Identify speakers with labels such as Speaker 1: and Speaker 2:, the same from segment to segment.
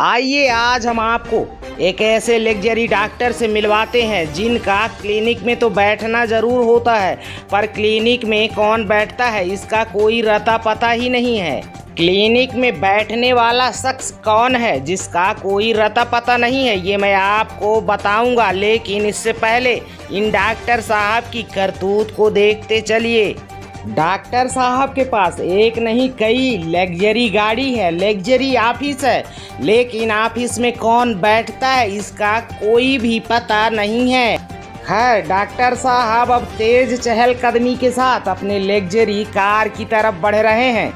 Speaker 1: आइए आज हम आपको एक ऐसे लग्जरी डॉक्टर से मिलवाते हैं जिनका क्लिनिक में तो बैठना ज़रूर होता है, पर क्लिनिक में कौन बैठता है इसका कोई रता पता ही नहीं है। क्लिनिक में बैठने वाला शख्स कौन है जिसका कोई रता पता नहीं है, ये मैं आपको बताऊंगा। लेकिन इससे पहले इन डॉक्टर साहब की करतूत को देखते चलिए। डॉक्टर साहब के पास एक नहीं कई लग्जरी गाड़ी है, लग्जरी ऑफिस है, लेकिन ऑफिस में कौन बैठता है इसका कोई भी पता नहीं है। खैर, डॉक्टर साहब अब तेज चहलकदमी के साथ अपने लग्जरी कार की तरफ बढ़ रहे हैं।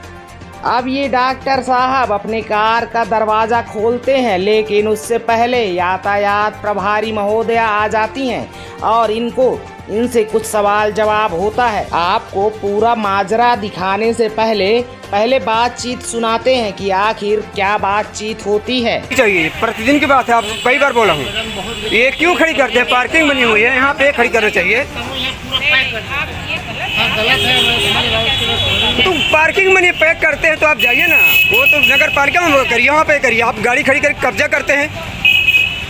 Speaker 1: अब ये डॉक्टर साहब अपने कार का दरवाज़ा खोलते हैं, लेकिन उससे पहले यातायात प्रभारी महोदया आ जाती हैं और इनसे कुछ सवाल जवाब होता है। आपको पूरा माजरा दिखाने से पहले बातचीत सुनाते हैं कि आखिर क्या बातचीत होती है।
Speaker 2: चाहिए प्रतिदिन की बात है, आपको कई बार बोला हूँ, ये क्यों खड़ी करते हैं? पार्किंग बनी हुई है, यहाँ पे खड़ी करना चाहिए। तो पार्किंग में पैक करते हैं तो आप जाइए ना, वो तो नगर पालिका में करिए, वहाँ पे करिए। आप गाड़ी खड़ी करके कब्जा करते हैं।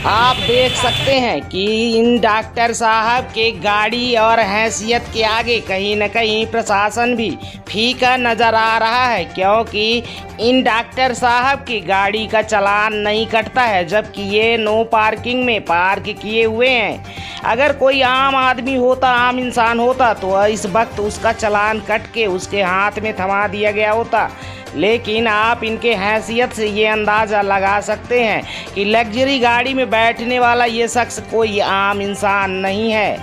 Speaker 1: आप देख सकते हैं कि इन डॉक्टर साहब के गाड़ी और हैसियत के आगे कहीं न कहीं प्रशासन भी फीका नज़र आ रहा है, क्योंकि इन डॉक्टर साहब की गाड़ी का चालान नहीं कटता है, जबकि ये नो पार्किंग में पार्क किए हुए हैं। अगर कोई आम आदमी होता, आम इंसान होता, तो इस वक्त उसका चालान कट के उसके हाथ में थमा दिया गया होता। लेकिन आप इनके हैसियत से ये अंदाज़ा लगा सकते हैं कि लग्जरी गाड़ी में बैठने वाला ये शख्स कोई आम इंसान नहीं है।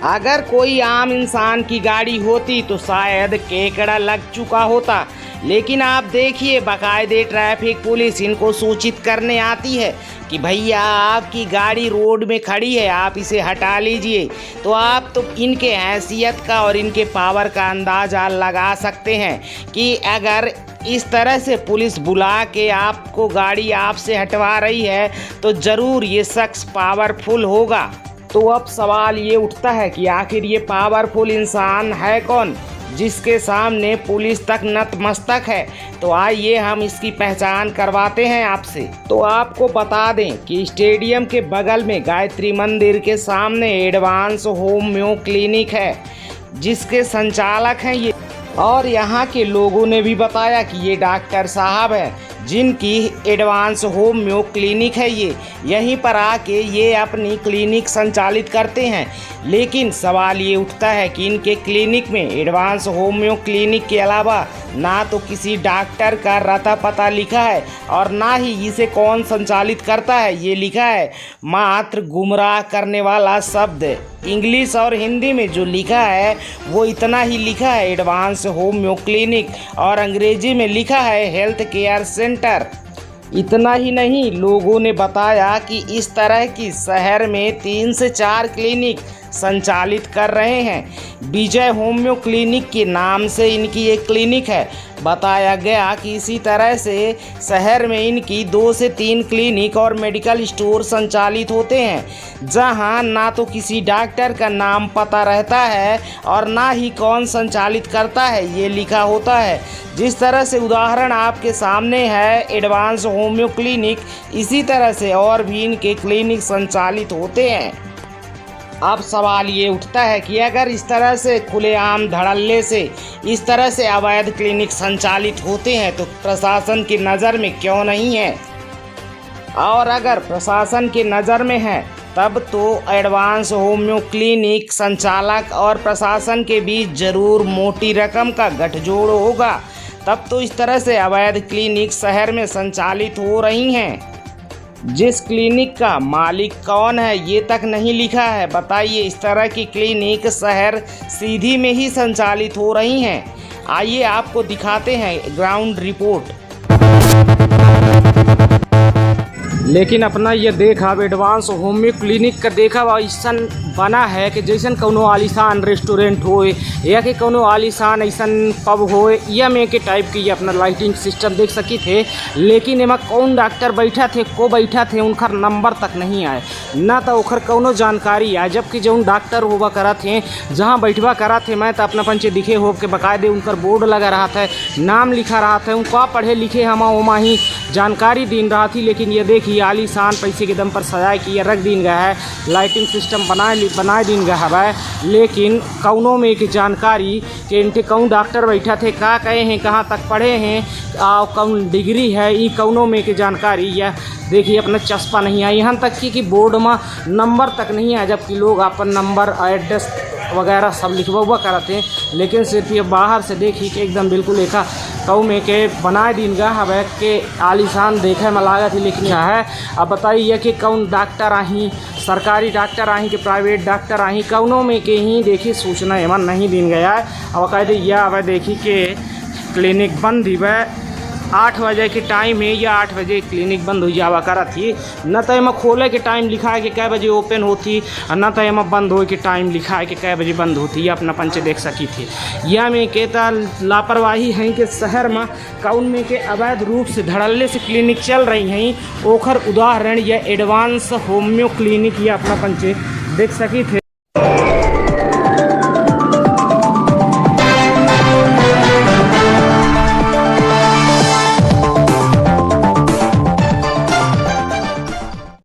Speaker 1: अगर कोई आम इंसान की गाड़ी होती तो शायद केकड़ा लग चुका होता, लेकिन आप देखिए बाकायदे ट्रैफिक पुलिस इनको सूचित करने आती है कि भैया आपकी गाड़ी रोड में खड़ी है, आप इसे हटा लीजिए। तो आप तो इनके हैसियत का और इनके पावर का अंदाज़ा लगा सकते हैं कि अगर इस तरह से पुलिस बुला के आपको गाड़ी आपसे हटवा रही है तो ज़रूर ये शख्स पावरफुल होगा। तो अब सवाल ये उठता है कि आखिर ये पावरफुल इंसान है कौन जिसके सामने पुलिस तक नतमस्तक है। तो आइए हम इसकी पहचान करवाते हैं आपसे। तो आपको बता दें कि स्टेडियम के बगल में गायत्री मंदिर के सामने एडवांस होम्यो क्लिनिक है, जिसके संचालक हैं ये, और यहाँ के लोगों ने भी बताया कि ये डॉक्टर साहब हैं जिनकी एडवांस होम्यो क्लिनिक है। ये यहीं पर आके ये अपनी क्लिनिक संचालित करते हैं। लेकिन सवाल ये उठता है कि इनके क्लिनिक में एडवांस होम्यो क्लिनिक के अलावा ना तो किसी डॉक्टर का रता पता लिखा है और ना ही इसे कौन संचालित करता है ये लिखा है। मात्र गुमराह करने वाला शब्द इंग्लिश और हिंदी में जो लिखा है वो इतना ही लिखा है, एडवांस होम्यो क्लिनिक, और अंग्रेजी में लिखा है हेल्थ केयर सेंटर। इतना ही नहीं, लोगों ने बताया कि इस तरह की शहर में 3 से 4 क्लिनिक संचालित कर रहे हैं। विजय होम्यो क्लिनिक के नाम से इनकी एक क्लिनिक है। बताया गया कि इसी तरह से शहर में इनकी 2 से 3 क्लिनिक और मेडिकल स्टोर संचालित होते हैं, जहां ना तो किसी डॉक्टर का नाम पता रहता है और ना ही कौन संचालित करता है ये लिखा होता है। जिस तरह से उदाहरण आपके सामने है एडवांस होम्यो क्लिनिक, इसी तरह से और भी इनके क्लिनिक संचालित होते हैं। अब सवाल ये उठता है कि अगर इस तरह से खुलेआम धड़ल्ले से इस तरह से अवैध क्लिनिक संचालित होते हैं तो प्रशासन की नज़र में क्यों नहीं है? और अगर प्रशासन की नज़र में है तब तो एडवांस होम्यो क्लिनिक संचालक और प्रशासन के बीच ज़रूर मोटी रकम का गठजोड़ होगा। तब तो इस तरह से अवैध क्लिनिक शहर में संचालित हो रही हैं। जिस क्लिनिक का मालिक कौन है ये तक नहीं लिखा है। बताइए, इस तरह की क्लिनिक शहर सीधी में ही संचालित हो रही हैं। आइए आपको दिखाते हैं ग्राउंड रिपोर्ट। लेकिन अपना ये देखा अब एडवांस होम्यो क्लिनिक का देखा ऐसा बना है कि जैसन कौनो आलीशान रेस्टोरेंट हो या कि कौनो आलीशान ऐसा पब हो या में के टाइप की ये अपना लाइटिंग सिस्टम देख सकी थे। लेकिन एमा कौन डॉक्टर बैठा थे को बैठा थे उनका नंबर तक नहीं आए ना तो ओखर कौनो जानकारी आए। जबकि जो डॉक्टर होगा करा थे जहाँ बैठवा करा थे मैं तो अपना पंचे दिखे हो के बकायदे उनकर बोर्ड लगा रहा था, नाम लिखा रहा था, उनका पढ़े लिखे हम वहाँ ही जानकारी दिन रहा थी। लेकिन ये देखिए आलीशान पैसे के दम पर सजाए कि ये रख दिन गया है, लाइटिंग सिस्टम बनाए दिन गया है। लेकिन कौनों में की जानकारी कि इनके कौन डॉक्टर बैठा थे, का कहे हैं, कहाँ तक पढ़े हैं, कौन डिग्री है, ये कौनों में की जानकारी यह देखिए अपना चस्पा नहीं आया। यहाँ तक कि बोर्ड में नंबर तक नहीं आया, जबकि लोग अपन नंबर एड्रेस वगैरह सब लिखवा कराते हैं। लेकिन सिर्फ ये बाहर से देखी कि एकदम बिल्कुल देखा कौ में के बनाए दिन गा हवे के आलीशान देखे में लागत ही। लेकिन यह है अब बताइए कि कौन डॉक्टर आही, सरकारी डॉक्टर आही कि प्राइवेट डॉक्टर आही, कौनों में के ही देखी सूचना एवं नहीं दिन गया है। अब कहते यह अब देखी कि क्लिनिक बंद ही वह 8 बजे के टाइम है या 8 बजे क्लिनिक बंद हो जावा करा थी। न तो एमा खोले के टाइम लिखा है कि कै बजे ओपन होती और न तो एमा बंद हो के टाइम लिखा है कि कै बजे बंद होती। ये अपना पंचे देख सकी थी। यह में के लापरवाही है कि शहर में कौन में के अवैध रूप से धड़ल्ले से क्लिनिक चल रही हैं। ओखर उदाहरण या एडवांस होम्यो क्लिनिक ये अपना पंचे देख सकी थे।